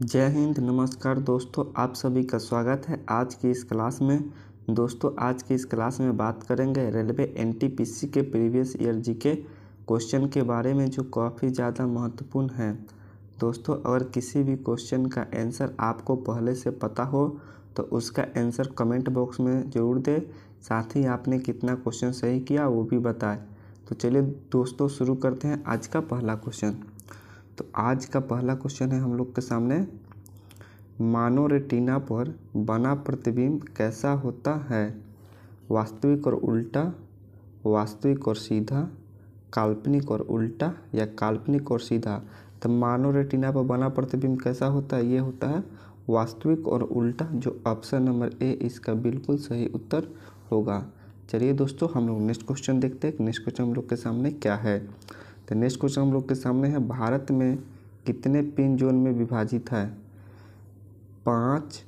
जय हिंद। नमस्कार दोस्तों, आप सभी का स्वागत है आज की इस क्लास में। दोस्तों, आज की इस क्लास में बात करेंगे रेलवे एनटीपीसी के प्रीवियस ईयर जीके क्वेश्चन के बारे में, जो काफ़ी ज़्यादा महत्वपूर्ण है। दोस्तों, अगर किसी भी क्वेश्चन का आंसर आपको पहले से पता हो तो उसका आंसर कमेंट बॉक्स में ज़रूर दें। साथ ही आपने कितना क्वेश्चन सही किया वो भी बताएं। तो चलिए दोस्तों, शुरू करते हैं आज का पहला क्वेश्चन। तो आज का पहला क्वेश्चन है हम लोग के सामने, मानव रेटिना पर बना प्रतिबिंब कैसा होता है? वास्तविक और उल्टा, वास्तविक और सीधा, काल्पनिक और उल्टा या काल्पनिक और सीधा। तो मानव रेटिना पर बना प्रतिबिंब कैसा होता है? ये होता है वास्तविक और उल्टा, जो ऑप्शन नंबर ए इसका बिल्कुल सही उत्तर होगा। चलिए दोस्तों, हम लोग नेक्स्ट क्वेश्चन देखते हैं। नेक्स्ट क्वेश्चन हम लोग के सामने क्या है? तो नेक्स्ट क्वेश्चन हम लोग के सामने है, भारत में कितने पिन जोन में विभाजित है? 5,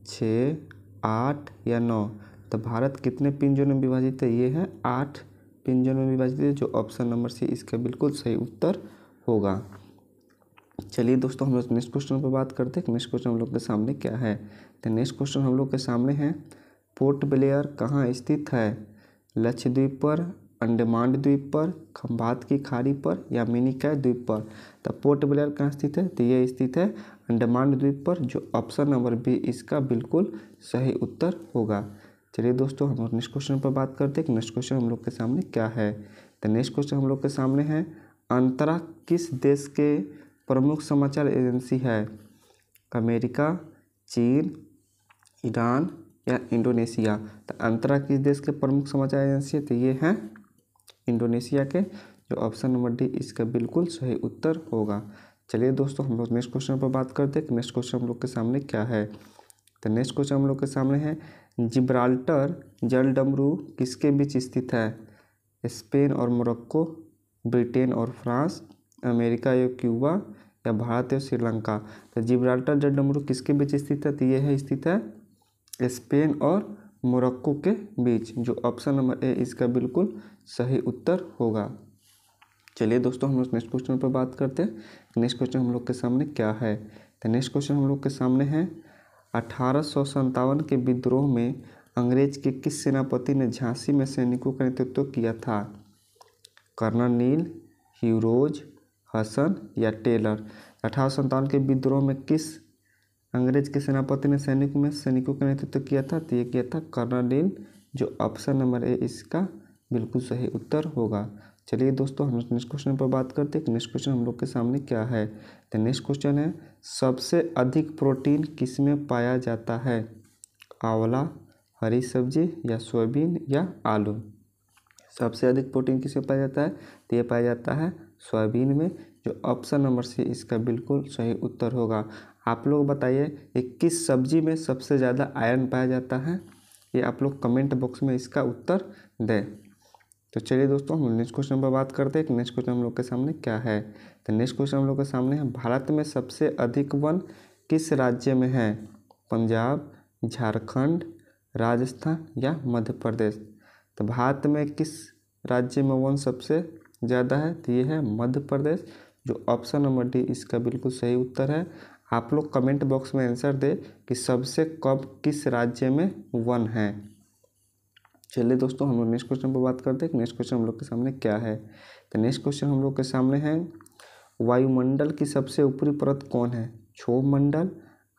6, 8 या 9। तो भारत कितने पिन जोन में विभाजित है? ये है 8 पिन जोन में विभाजित है, जो ऑप्शन नंबर सी इसका बिल्कुल सही उत्तर होगा। चलिए दोस्तों, हम लोग नेक्स्ट क्वेश्चन पर बात करते हैं। नेक्स्ट क्वेश्चन हम लोग के सामने क्या है? तो नेक्स्ट क्वेश्चन हम लोग के सामने है, पोर्ट ब्लेयर कहाँ स्थित है? लक्षद्वीप पर, अंडमान द्वीप पर, खंबात की खाड़ी पर या मिनिकॉय द्वीप पर। तो पोर्ट ब्लेयर कहाँ स्थित है? तो ये स्थित है अंडमान द्वीप पर, जो ऑप्शन नंबर बी इसका बिल्कुल सही उत्तर होगा। चलिए दोस्तों, हम लोग नेक्स्ट क्वेश्चन पर बात करते हैं। नेक्स्ट क्वेश्चन हम लोग के सामने क्या है? तो नेक्स्ट क्वेश्चन हम लोग के सामने है, अंतरा किस देश के प्रमुख समाचार एजेंसी है? अमेरिका, चीन, ईरान या इंडोनेशिया। तो अंतरा किस देश के प्रमुख समाचार एजेंसी है? तो ये हैं इंडोनेशिया के, जो ऑप्शन नंबर डी इसका बिल्कुल सही उत्तर होगा। चलिए दोस्तों, हम लोग नेक्स्ट क्वेश्चन पर बात करते हैं। नेक्स्ट क्वेश्चन हम लोग के सामने क्या है? तो नेक्स्ट क्वेश्चन हम लोग के सामने है, जिब्राल्टर जलडमरू किसके बीच स्थित है? स्पेन और मोरक्को, ब्रिटेन और फ्रांस, अमेरिका या क्यूबा या भारत या श्रीलंका। तो जिब्राल्टर जलडमरू किसके बीच स्थित है? तो ये है स्थित है स्पेन और मोरक्को के बीच, जो ऑप्शन नंबर ए इसका बिल्कुल सही उत्तर होगा। चलिए दोस्तों, हम लोग नेक्स्ट क्वेश्चन पर बात करते हैं। नेक्स्ट क्वेश्चन हम लोग के सामने क्या है? तो नेक्स्ट क्वेश्चन हम लोग के सामने है, 1857 के विद्रोह में अंग्रेज के किस सेनापति ने झांसी में सैनिकों का नेतृत्व किया था? कर्नल नील, ह्यूरोज, हसन या टेलर। 1857 के विद्रोह में किस अंग्रेज के सेनापति ने सैनिकों का नेतृत्व किया था? तो ये किया था कर्नल नील, जो ऑप्शन नंबर ए इसका बिल्कुल सही उत्तर होगा। चलिए दोस्तों, हम नेक्स्ट क्वेश्चन पर बात करते हैं। नेक्स्ट क्वेश्चन हम लोग के सामने क्या है? तो नेक्स्ट क्वेश्चन है, सबसे अधिक प्रोटीन किसमें पाया जाता है? आंवला, हरी सब्जी या सोयाबीन या आलू। सबसे अधिक प्रोटीन किसमें पाया जाता है? तो ये पाया जाता है सोयाबीन में, जो ऑप्शन नंबर सी इसका बिल्कुल सही उत्तर होगा। आप लोग बताइए, ये किस सब्जी में सबसे ज़्यादा आयरन पाया जाता है? ये आप लोग कमेंट बॉक्स में इसका उत्तर दें। तो चलिए दोस्तों, हम नेक्स्ट क्वेश्चन पर बात करते हैं। नेक्स्ट क्वेश्चन हम लोग के सामने क्या है? तो नेक्स्ट क्वेश्चन हम लोग के सामने है, भारत में सबसे अधिक वन किस राज्य में है? पंजाब, झारखंड, राजस्थान या मध्य प्रदेश। तो भारत में किस राज्य में वन सबसे ज़्यादा है? तो ये है मध्य प्रदेश, जो ऑप्शन नंबर डी इसका बिल्कुल सही उत्तर है। आप लोग कमेंट बॉक्स में आंसर दें कि सबसे कम किस राज्य में वन है। चलिए दोस्तों, हम लोग नेक्स्ट क्वेश्चन पर बात करते हैं। नेक्स्ट क्वेश्चन हम लोग के सामने क्या है? तो नेक्स्ट क्वेश्चन हम लोग के सामने है, वायुमंडल की सबसे ऊपरी परत कौन है? क्षोभ मंडल,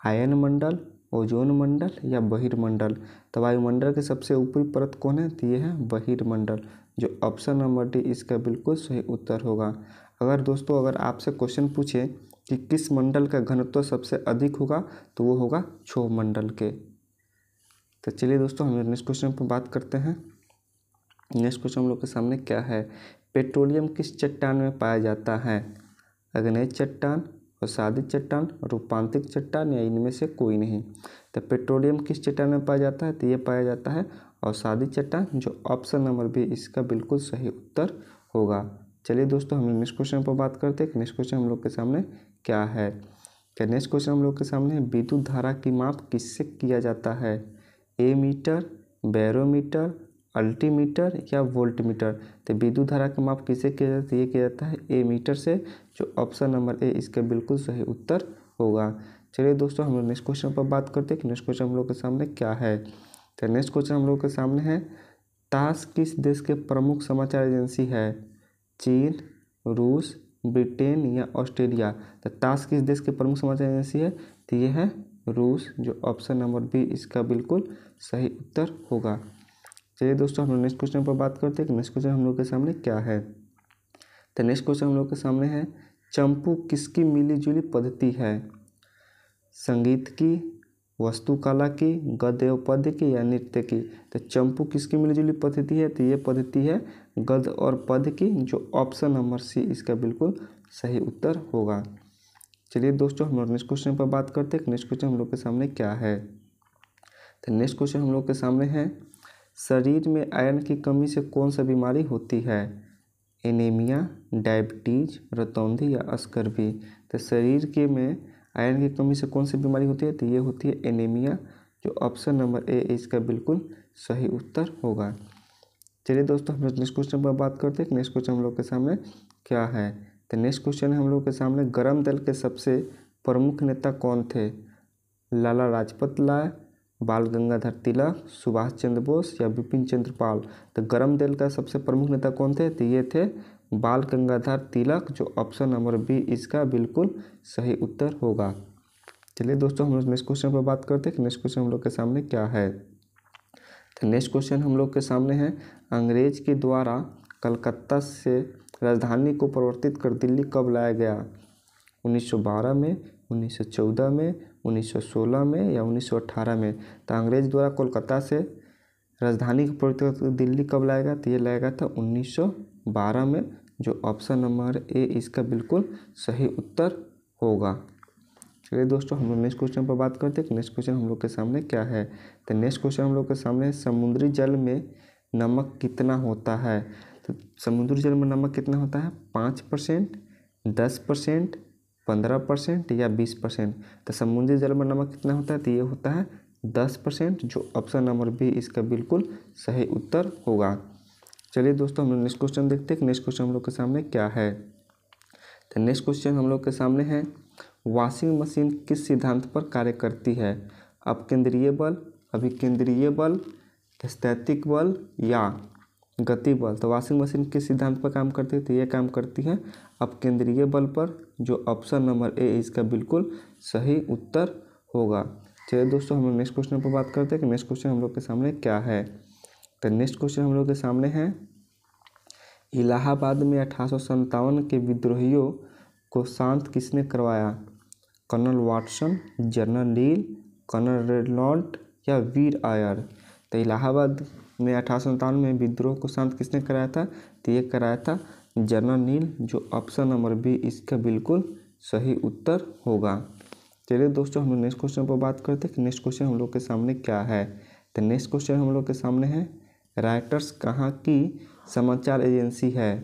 आयन मंडल, ओजोन मंडल या बहिर्मंडल। तो वायुमंडल की सबसे ऊपरी परत कौन है? तो ये है बहिर्मंडल, जो ऑप्शन नंबर डी इसका बिल्कुल सही उत्तर होगा। अगर दोस्तों, अगर आपसे क्वेश्चन पूछे कि किस मंडल का घनत्व सबसे अधिक होगा, तो वो होगा क्षोभ मंडल के। तो चलिए दोस्तों, हम नेक्स्ट क्वेश्चन पर बात करते हैं। नेक्स्ट क्वेश्चन हम लोग के सामने क्या है? पेट्रोलियम किस चट्टान में पाया जाता है? अग्नेय चट्टान, अवसादित चट्टान, रूपांतरित चट्टान या इनमें से कोई नहीं। तो पेट्रोलियम किस चट्टान में पाया जाता है? तो ये पाया जाता है अवसादित चट्टान, जो ऑप्शन नंबर बी इसका बिल्कुल सही उत्तर होगा। चलिए दोस्तों, हम नेक्स्ट क्वेश्चन पर बात करते हैं। नेक्स्ट क्वेश्चन हम लोग के सामने क्या है? क्या नेक्स्ट क्वेश्चन हम लोग के सामने, विद्युत धारा की माप किससे किया जाता है? एमीटर, बैरोमीटर, अल्टीमीटर या वोल्टमीटर। तो विद्युत धारा का माप किसे किया जाता है? ये किया जाता है एमीटर से, जो ऑप्शन नंबर ए इसका बिल्कुल सही उत्तर होगा। चलिए दोस्तों, हम लोग नेक्स्ट क्वेश्चन पर बात करते हैं कि नेक्स्ट क्वेश्चन हम लोग के सामने क्या है। तो नेक्स्ट क्वेश्चन हम लोग के सामने है, तास किस देश के प्रमुख समाचार एजेंसी है? चीन, रूस, ब्रिटेन या ऑस्ट्रेलिया? तो तास किस देश के प्रमुख समाचार एजेंसी है? तो ये है रूस, जो ऑप्शन नंबर बी इसका बिल्कुल सही उत्तर होगा। चलिए दोस्तों, हम लोग नेक्स्ट क्वेश्चन पर बात करते हैं कि नेक्स्ट क्वेश्चन हम लोग के सामने क्या है। तो नेक्स्ट क्वेश्चन हम लोग के सामने है, चंपू किसकी मिलीजुली पद्धति है? संगीत की, वास्तुकला की, गद्य और पद्य की या नृत्य की? तो चंपू किसकी मिलीजुली पद्धति है? तो ये पद्धति है गद्य और पद्य की, जो ऑप्शन नंबर सी इसका बिल्कुल सही उत्तर होगा। चलिए दोस्तों, हम लोग नेक्स्ट क्वेश्चन पर बात करते हैं। नेक्स्ट क्वेश्चन हम लोग के सामने क्या है। तो नेक्स्ट क्वेश्चन हम लोग के सामने है, शरीर में आयरन की कमी से कौन सा बीमारी होती है? एनीमिया, डायबिटीज, रतौंधी या अस्कर्वी? तो शरीर के में आयरन की कमी से कौन सी बीमारी होती है? तो ये होती है एनीमिया, जो ऑप्शन नंबर ए इसका बिल्कुल सही उत्तर होगा। चलिए दोस्तों, हम लोग नेक्स्ट क्वेश्चन पर बात करते हैं कि नेक्स्ट क्वेश्चन हम लोग के सामने क्या है। तो नेक्स्ट क्वेश्चन है हम लोग के सामने, गरम दल के सबसे प्रमुख नेता कौन थे? लाला लाजपत राय, बाल गंगाधर तिलक, सुभाष चंद्र बोस या बिपिन चंद्र पाल? तो गरम दल का सबसे प्रमुख नेता कौन थे? तो ये थे बाल गंगाधर तिलक, जो ऑप्शन नंबर बी इसका बिल्कुल सही उत्तर होगा। चलिए दोस्तों, हम लोग नेक्स्ट क्वेश्चन पर बात करते हैं कि नेक्स्ट क्वेश्चन हम लोग के सामने क्या है। तो नेक्स्ट क्वेश्चन हम लोग के सामने है, अंग्रेज के द्वारा कलकत्ता से राजधानी को परिवर्तित कर दिल्ली कब लाया गया? 1912 में, 1914 में, 1916 में या 1918 में? तो अंग्रेज द्वारा कोलकाता से राजधानी को परिवर्तित कर दिल्ली कब लाएगा? तो ये लाएगा था 1912 में, जो ऑप्शन नंबर ए इसका बिल्कुल सही उत्तर होगा। चलिए दोस्तों, हम लोग नेक्स्ट क्वेश्चन पर बात करते हैं कि नेक्स्ट क्वेश्चन हम लोग के सामने क्या है। तो नेक्स्ट क्वेश्चन हम लोग के सामने है, समुद्री जल में नमक कितना होता है? तो समुद्री जल में नमक कितना होता है? 5%, 10%, 15% या 20%? तो समुद्री जल में नमक कितना होता है? तो ये होता है 10%, जो ऑप्शन नंबर बी इसका बिल्कुल सही उत्तर होगा। चलिए दोस्तों, हम लोग नेक्स्ट क्वेश्चन देखते हैं कि नेक्स्ट क्वेश्चन हम लोग के सामने क्या है। तो नेक्स्ट क्वेश्चन हम लोग के सामने है, वॉशिंग मशीन किस सिद्धांत पर कार्य करती है? अपकेंद्रीय बल, अभिकेंद्रीय बल, स्थैतिक बल या गति बल? तो वॉशिंग मशीन किस सिद्धांत पर काम करती है? तो ये काम करती है अपकेंद्रीय बल पर, जो ऑप्शन नंबर ए इसका बिल्कुल सही उत्तर होगा। चलिए दोस्तों, हम लोग नेक्स्ट क्वेश्चन पर बात करते हैं कि नेक्स्ट क्वेश्चन हम लोग के सामने क्या है। तो नेक्स्ट क्वेश्चन हम लोग के सामने है, इलाहाबाद में 1857 के विद्रोहियों को शांत किसने करवाया? कर्नल वाटसन, जनरल नील, कर्नल रेनॉल्ट या वीर आयर? तो इलाहाबाद में 1857 में विद्रोह को शांत किसने कराया था? तो ये कराया था जनरल नील, जो ऑप्शन नंबर बी इसका बिल्कुल सही उत्तर होगा। चलिए दोस्तों, हम लोग नेक्स्ट क्वेश्चन पर बात करते हैं कि नेक्स्ट क्वेश्चन हम लोग के सामने क्या है। तो नेक्स्ट क्वेश्चन हम लोग के सामने है, रॉयटर्स कहाँ की समाचार एजेंसी है?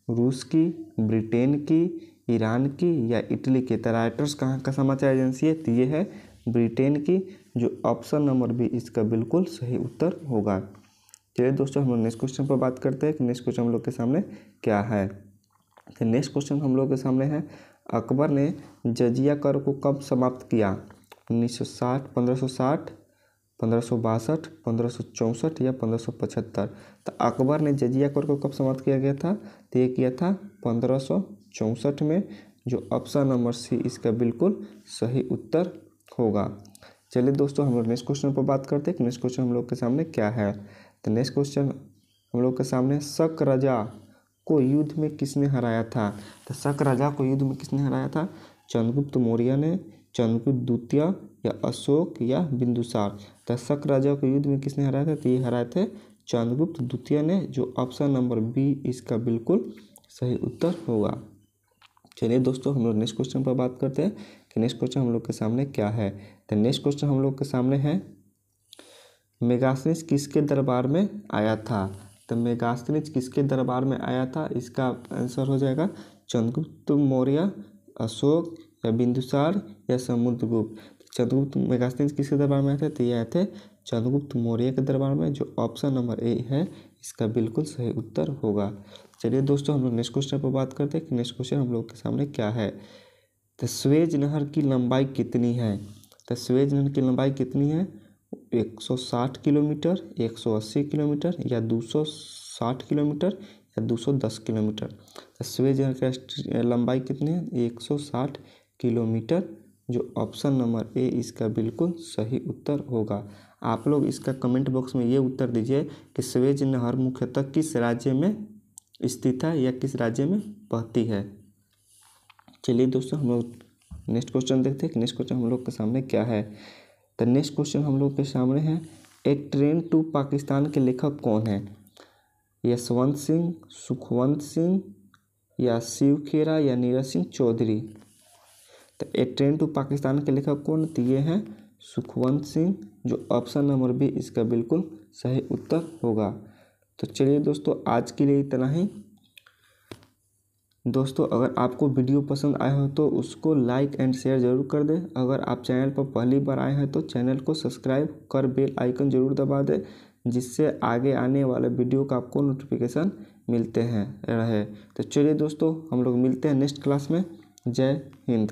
रूस की, ब्रिटेन की, ईरान की या इटली की? तो रॉयटर्स कहाँ का समाचार एजेंसी है? तो ये है ब्रिटेन की, जो ऑप्शन नंबर बी इसका बिल्कुल सही उत्तर होगा। चलिए दोस्तों, हम लोग नेक्स्ट क्वेश्चन पर बात करते हैं कि नेक्स्ट क्वेश्चन हम लोग के सामने क्या है। तो नेक्स्ट क्वेश्चन हम लोग के सामने है, अकबर ने जजिया कर को कब समाप्त किया? 1960, 1560, 1562, 1564 या 1575? तो अकबर ने जजिया कर को कब समाप्त किया गया था? तो ये किया था 1564 में, जो ऑप्शन नंबर सी इसका बिल्कुल सही उत्तर होगा। चलिए दोस्तों, हम लोग नेक्स्ट क्वेश्चन पर बात करते हैं कि नेक्स्ट क्वेश्चन हम लोग के सामने क्या है। तो नेक्स्ट क्वेश्चन हम लोग के सामने, शक राजा को युद्ध में किसने हराया था? तो शक राजा को युद्ध में किसने हराया था? चंद्रगुप्त मौर्य ने, चंद्रगुप्त द्वितीय या अशोक या बिंदुसार? तो शक राजा को युद्ध में किसने हराया था? तो ये हराए थे चंद्रगुप्त द्वितीय ने, जो ऑप्शन नंबर बी इसका बिल्कुल सही उत्तर होगा। चलिए दोस्तों, हम लोग नेक्स्ट क्वेश्चन पर बात करते हैं कि नेक्स्ट क्वेश्चन हम लोग के सामने क्या है। तो नेक्स्ट क्वेश्चन हम लोग के सामने है, मेगास्थनीज किसके दरबार में आया था? तो मेगास्थनीज किसके दरबार में आया था? इसका आंसर हो जाएगा चंद्रगुप्त मौर्य, अशोक या बिंदुसार या समुद्रगुप्त? चंद्रगुप्त मेगास्थनीज किसके दरबार में आए थे? तो ये आए थे चंद्रगुप्त मौर्य के दरबार में, जो ऑप्शन नंबर ए है इसका बिल्कुल सही उत्तर होगा। चलिए दोस्तों, हम लोग नेक्स्ट क्वेश्चन पर बात करते हैं कि नेक्स्ट क्वेश्चन हम लोग के सामने क्या है। तो स्वेज नहर की लंबाई कितनी है? तो स्वेज नहर की लंबाई कितनी है? 160 किलोमीटर, 180 किलोमीटर या 260 किलोमीटर या 210 किलोमीटर। तो स्वेज नहर की लंबाई कितनी है? 160 किलोमीटर, जो ऑप्शन नंबर ए इसका बिल्कुल सही उत्तर होगा। आप लोग इसका कमेंट बॉक्स में ये उत्तर दीजिए कि स्वेज नहर मुख्यतः किस राज्य में स्थित है या किस राज्य में बहती है। चलिए दोस्तों, हम लोग नेक्स्ट क्वेश्चन देखते हैं कि नेक्स्ट क्वेश्चन हम लोग के सामने क्या है। तो नेक्स्ट क्वेश्चन हम लोग के सामने है, ए ट्रेन टू पाकिस्तान के लेखक कौन है? यशवंत सिंह, सुखवंत सिंह या शिव खेरा या नीरज सिंह चौधरी। तो ए ट्रेन टू पाकिस्तान के लेखक कौन? तो ये हैं सुखवंत सिंह, जो ऑप्शन नंबर बी इसका बिल्कुल सही उत्तर होगा। तो चलिए दोस्तों, आज के लिए इतना ही। दोस्तों, अगर आपको वीडियो पसंद आया हो तो उसको लाइक एंड शेयर ज़रूर कर दें। अगर आप चैनल पर पहली बार आए हैं तो चैनल को सब्सक्राइब कर बेल आइकन ज़रूर दबा दें, जिससे आगे आने वाले वीडियो का आपको नोटिफिकेशन मिलते हैं रहे। तो चलिए दोस्तों, हम लोग मिलते हैं नेक्स्ट क्लास में। जय हिंद।